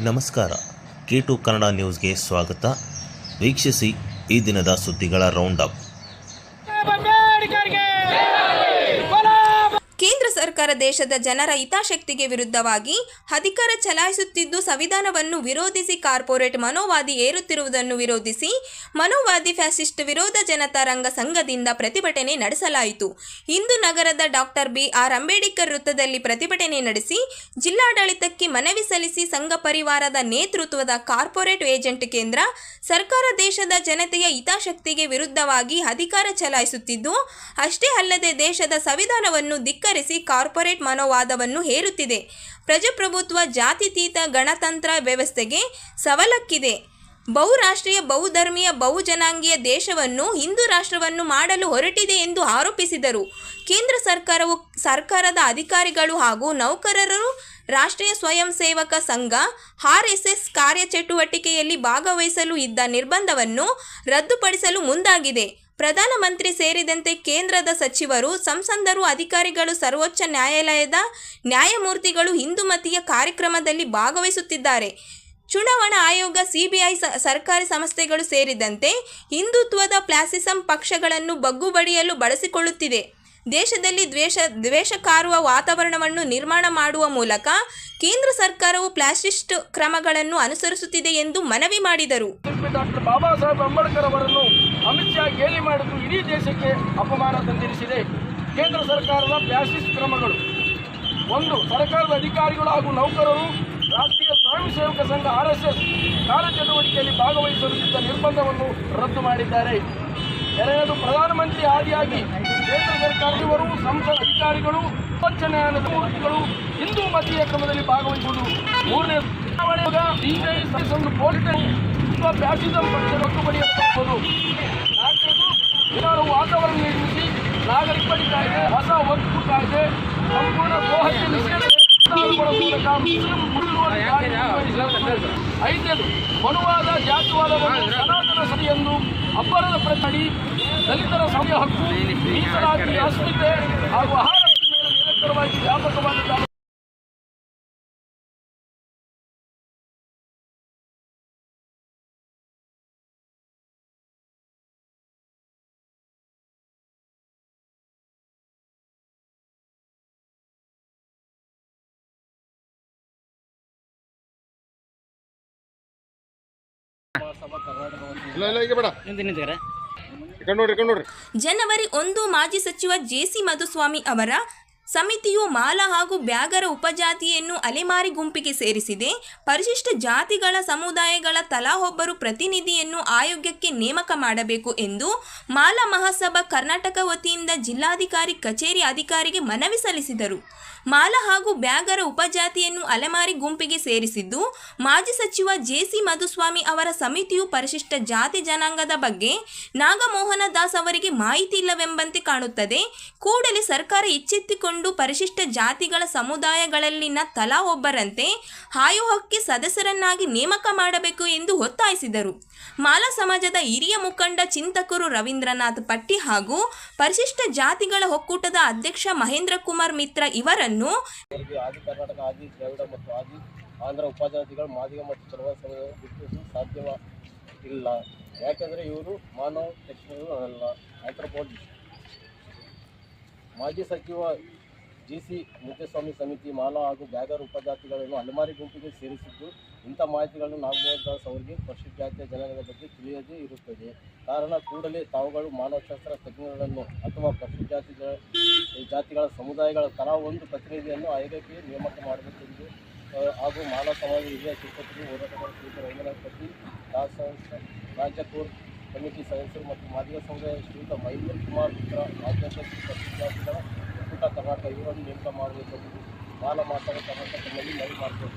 ನಮಸ್ಕಾರ. K2 ಕನ್ನಡ ನ್ಯೂಸ್ಗೆ ಸ್ವಾಗತ. ವೀಕ್ಷಿಸಿ ಈ ದಿನದ ಸುದ್ದಿಗಳ ರೌಂಡ್ ಅಪ್. ಕೇಂದ್ರ ಸರ್ಕಾರ ದೇಶದ ಜನರ ಹಿತಾಸಕ್ತಿಗೆ ವಿರುದ್ಧವಾಗಿ ಅಧಿಕಾರ ಚಲಾಯಿಸುತ್ತಿದ್ದು, ಸಂವಿಧಾನವನ್ನು ವಿರೋಧಿಸಿ ಕಾರ್ಪೊರೇಟ್ ಮನೋವಾದಿ ಏರುತ್ತಿರುವುದನ್ನು ವಿರೋಧಿಸಿ ಮನೋವಾದಿ ಫ್ಯಾಸಿಸ್ಟ್ ವಿರೋಧ ಜನತಾ ರಂಗ ಸಂಘದಿಂದ ಪ್ರತಿಭಟನೆ ನಡೆಸಲಾಯಿತು. ಇಂದು ನಗರದ ಡಾಕ್ಟರ್ ಬಿ.ಆರ್. ಅಂಬೇಡ್ಕರ್ ವೃತ್ತದಲ್ಲಿ ಪ್ರತಿಭಟನೆ ನಡೆಸಿ ಜಿಲ್ಲಾಡಳಿತಕ್ಕೆ ಮನವಿ ಸಲ್ಲಿಸಿ ಸಂಘ ಪರಿವಾರದ ನೇತೃತ್ವದ ಕಾರ್ಪೊರೇಟ್ ಏಜೆಂಟ್ ಕೇಂದ್ರ ಸರ್ಕಾರ ದೇಶದ ಜನತೆಯ ಹಿತಾಸಕ್ತಿಗೆ ವಿರುದ್ಧವಾಗಿ ಅಧಿಕಾರ ಚಲಾಯಿಸುತ್ತಿದ್ದು, ಅಷ್ಟೇ ಅಲ್ಲದೆ ದೇಶದ ಸಂವಿಧಾನವನ್ನು ಧಿಕ್ಕರಿಸಿ ಕಾರ್ಪೊರೇಟ್ ಮನೋವಾದವನ್ನು ಹೇರುತ್ತಿದೆ. ಪ್ರಜಾಪ್ರಭುತ್ವ, ಜಾತ್ಯತೀತ ಗಣತಂತ್ರ ವ್ಯವಸ್ಥೆಗೆ ಸವಾಲಕ್ಕಿದೆ. ಬಹುರಾಷ್ಟ್ರೀಯ, ಬಹುಧರ್ಮೀಯ, ಬಹುಜನಾಂಗೀಯ ದೇಶವನ್ನು ಹಿಂದೂ ರಾಷ್ಟ್ರವನ್ನು ಮಾಡಲು ಹೊರಟಿದೆ ಎಂದು ಆರೋಪಿಸಿದರು. ಕೇಂದ್ರ ಸರ್ಕಾರವು ಸರ್ಕಾರದ ಅಧಿಕಾರಿಗಳು ಹಾಗೂ ನೌಕರರು ರಾಷ್ಟ್ರೀಯ ಸ್ವಯಂ ಸೇವಕ ಸಂಘ (RSS) ಕಾರ್ಯಚಟುವಟಿಕೆಯಲ್ಲಿ ಭಾಗವಹಿಸಲು ಇದ್ದ ನಿರ್ಬಂಧವನ್ನು ರದ್ದುಪಡಿಸಲು ಮುಂದಾಗಿದೆ. ಪ್ರಧಾನಮಂತ್ರಿ ಸೇರಿದಂತೆ ಕೇಂದ್ರದ ಸಚಿವರು, ಸಂಸದರು, ಅಧಿಕಾರಿಗಳು, ಸರ್ವೋಚ್ಚ ನ್ಯಾಯಾಲಯದ ನ್ಯಾಯಮೂರ್ತಿಗಳು ಹಿಂದೂಮತೀಯ ಕಾರ್ಯಕ್ರಮದಲ್ಲಿ ಭಾಗವಹಿಸುತ್ತಿದ್ದಾರೆ. ಚುನಾವಣಾ ಆಯೋಗ, ಸಿಬಿಐ, ಸರ್ಕಾರಿ ಸಂಸ್ಥೆಗಳು ಸೇರಿದಂತೆ ಹಿಂದುತ್ವದ ಫ್ಯಾಸಿಸಂ ಪಕ್ಷಗಳನ್ನು ಬಗ್ಗುಬಡಿಯಲು ಬಳಸಿಕೊಳ್ಳುತ್ತಿದೆ. ದೇಶದಲ್ಲಿ ದ್ವೇಷ ಕಾರುವ ವಾತಾವರಣವನ್ನು ನಿರ್ಮಾಣ ಮಾಡುವ ಮೂಲಕ ಕೇಂದ್ರ ಸರ್ಕಾರವು ಫ್ಯಾಸಿಸ್ಟ್ ಕ್ರಮಗಳನ್ನು ಅನುಸರಿಸುತ್ತಿದೆ ಎಂದು ಮನವಿ ಮಾಡಿದರು. ಡಾಕ್ಟರ್ ಬಾಬಾ ಸಾಹೇಬ್ ಅಂಬೇಡ್ಕರ್ ಅವರನ್ನು ಅಮಿತ್ ಶಾ ಗೇಲಿ ಮಾಡಿದ್ದು ಇಡೀ ದೇಶಕ್ಕೆ ಅಪಮಾನ ತಂದಿರಿಸಿದೆ. ಕೇಂದ್ರ ಸರ್ಕಾರದ ಫ್ಯಾಸಿಸ್ಟ್ ಕ್ರಮಗಳು. ಒಂದು, ಸರ್ಕಾರದ ಅಧಿಕಾರಿಗಳು ಹಾಗೂ ನೌಕರರು ರಾಷ್ಟ್ರೀಯ ಸ್ವಯಂ ಸೇವಕ ಸಂಘ (RSS) ಕಾರ್ಯಚಟುವಟಿಕೆಯಲ್ಲಿ ಭಾಗವಹಿಸಲಿದ್ದ ನಿರ್ಬಂಧವನ್ನು ರದ್ದು ಮಾಡಿದ್ದಾರೆ. ಎರಡನೇದು, ಪ್ರಧಾನಮಂತ್ರಿ ಆದಿಯಾಗಿ ಕೇಂದ್ರ ಸರ್ಕಾರದವರು, ಸಂಸದ ಅಧಿಕಾರಿಗಳು, ಸರ್ವೋಚ್ಚ ನ್ಯಾಯಾಲಯದ ಮೂರ್ತಿಗಳು ಹಿಂದೂ ಮತೀಯ ಕ್ರಮದಲ್ಲಿ ಭಾಗವಹಿಸುವುದು. ಮೂರನೇ, ಫ್ಯಾಸಿಸಂ ಪಕ್ಷ ರದ್ದುಪಡಿಸಬಹುದು. ನಾಲ್ಕನೇದು, ಜನರು ವಾತಾವರಣ ನಿರ್ಮಿಸಿ ನಾಗರಿಕ ಕಾಯ್ದೆ, ಹೊಸ ಒತ್ತು ಕಾಯ್ದೆ, ಸಂಪೂರ್ಣ ಗೋಹತ್ಯೆ ನಿಷೇಧ ಮೂಲಕ ಐದನೇದು, ಮನುವಾದ, ಜಾತಿವಾದವನ್ನು ಸನಾತನ ಸಭೆಯೆಂದು ಅಬ್ಬರದ ಪ್ರತಿ ದಲಿತರ ಸಮಯ ಹಕ್ಕು, ಮೀಸಲಾತಿ, ಅಸ್ಮಿತೆ ಹಾಗೂ ಆಹಾರ ಮೇಲೆ ನಿರಂತರವಾಗಿ ವ್ಯಾಪಕವಾದ ಜನವರಿ 1 ಮಾಜಿ ಸಚಿವ ಜೆ.ಸಿ. ಮಾಧುಸ್ವಾಮಿ ಅವರ ಸಮಿತಿಯು ಮಾಲಾ ಹಾಗೂ ಬ್ಯಾಗರ ಉಪಜಾತಿಯನ್ನು ಅಲೆಮಾರಿ ಗುಂಪಿಗೆ ಸೇರಿಸಿದೆ. ಪರಿಶಿಷ್ಟ ಜಾತಿಗಳ ಸಮುದಾಯಗಳ ತಲಾ ಒಬ್ಬರು ಪ್ರತಿನಿಧಿಯನ್ನು ಆಯೋಗಕ್ಕೆ ನೇಮಕ ಮಾಡಬೇಕು ಎಂದು ಮಾಲಾ ಮಹಾಸಭಾ ಕರ್ನಾಟಕ ವತಿಯಿಂದ ಜಿಲ್ಲಾಧಿಕಾರಿ ಕಚೇರಿ ಅಧಿಕಾರಿಗೆ ಮನವಿ ಸಲ್ಲಿಸಿದರು. ಮಾಲಾ ಹಾಗೂ ಬ್ಯಾಗರ ಉಪಜಾತಿಯನ್ನು ಅಲೆಮಾರಿ ಗುಂಪಿಗೆ ಸೇರಿಸಿದ್ದು, ಮಾಜಿ ಸಚಿವ ಜೆ.ಸಿ. ಮಾಧುಸ್ವಾಮಿ ಅವರ ಸಮಿತಿಯು ಪರಿಶಿಷ್ಟ ಜಾತಿ ಜನಾಂಗದ ಬಗ್ಗೆ ನಾಗಮೋಹನ ದಾಸ್ ಅವರಿಗೆ ಮಾಹಿತಿ ಇಲ್ಲವೆಂಬಂತೆ ಕಾಣುತ್ತದೆ. ಕೂಡಲೇ ಸರ್ಕಾರ ಎಚ್ಚೆತ್ತುಕೊಂಡು ಪರಿಶಿಷ್ಟ ಜಾತಿಗಳ ಸಮುದಾಯಗಳಲ್ಲಿನ ತಲಾ ಒಬ್ಬರಂತೆ ಆಯೋಗಕ್ಕೆ ಸದಸ್ಯರನ್ನಾಗಿ ನೇಮಕ ಮಾಡಬೇಕು ಎಂದು ಒತ್ತಾಯಿಸಿದರು. ಮಾಲಾ ಸಮಾಜದ ಹಿರಿಯ ಮುಖಂಡ ಚಿಂತಕರು ರವೀಂದ್ರನಾಥ್ ಪಟ್ಟಿ ಹಾಗೂ ಪರಿಶಿಷ್ಟ ಜಾತಿಗಳ ಒಕ್ಕೂಟದ ಅಧ್ಯಕ್ಷ ಮಹೇಂದ್ರ ಕುಮಾರ್ ಮಿತ್ರ ಇವರನ್ನು ಆದಿ ಕರ್ನಾಟಕ, ಆದಿ ದ್ರಾವಿಡ ಮತ್ತು ಆದಿ ಆಂಧ್ರ ಉಪಜಾತಿಗಳು ಮಾದಿಗ ಮತ್ತು ಚಲವ ಸಮಯ ಗುರುತಿಸಲು ಸಾಧ್ಯವಿಲ್ಲ. ಯಾಕೆಂದರೆ ಇವರು ಮಾನವ ತಕ್ಷಣಗಳು ಅಲ್ಲ. ಆಂಥ್ರೋಪಾಲಜಿಸ್ಟ್. ಮಾಜಿ ಸಚಿವ ಜೆ.ಸಿ. ಮಾಧುಸ್ವಾಮಿ ಸಮಿತಿ ಮಾಲಾ ಹಾಗೂ ಬ್ಯಾಗರ್ ಉಪಜಾತಿಗಳನ್ನು ಅಲೆಮಾರಿ ಗುಂಪಿಗೆ ಸೇರಿಸಿದ್ದು, ಇಂಥ ಮಾಹಿತಿಗಳನ್ನು ನಾಗಮೋಹನ್ ದಾಸ್ ಅವರಿಗೆ ಪರಿಶಿಷ್ಟ ಜಾತಿಯ ಜನಾಂಗದ ಬಗ್ಗೆ ತಿಳಿಯದೇ ಇರುತ್ತದೆ. ಕಾರಣ, ಕೂಡಲೇ ತಾವುಗಳು ಮಾನವಶಾಸ್ತ್ರ ತಜ್ಞರನ್ನು ಅಥವಾ ಪರಿಶಿಷ್ಟ ಜಾತಿಗಳ ಸಮುದಾಯಗಳ ತಲಾ ಒಂದು ಪ್ರತಿನಿಧಿಯನ್ನು ಆಯೋಗಕ್ಕೆ ನೇಮಕ ಮಾಡಬೇಕೆಂದು ಹಾಗೂ ಮಾಲಾ ಸಮಾಜ ಹಿರಿಯ ಚಿಂತಕರು, ಹೋರಾಟಗಾರ ಶ್ರೀಯುತ ರವೀಂದ್ರನಾಥ್ ಪಟ್ಟಿ, ರಾಜ್ಯ ಕೋರ್ ಕಮಿಟಿ ಸದಸ್ಯರು ಮತ್ತು ಮಾದಿಗ ಸಂಘದ ಶ್ರೀಯುತ ಮಹೇಂದ್ರ ಕುಮಾರ್ ಮಿತ್ರ, ರಾಜ್ಯಾಧ್ಯಕ್ಷ ಪರಿಶಿಷ್ಟ ಜಾತಿಗಳ ಒಕ್ಕೂಟ ಕರ್ನಾಟಕ ಇವರನ್ನು ನೇಮಕ ಮಾಡಬೇಕೆಂದು ಮಾಲಾ ಮಹಾಸಭಾ ಕರ್ನಾಟಕದಲ್ಲಿ ಮನವಿ ಮಾಡಿದರು.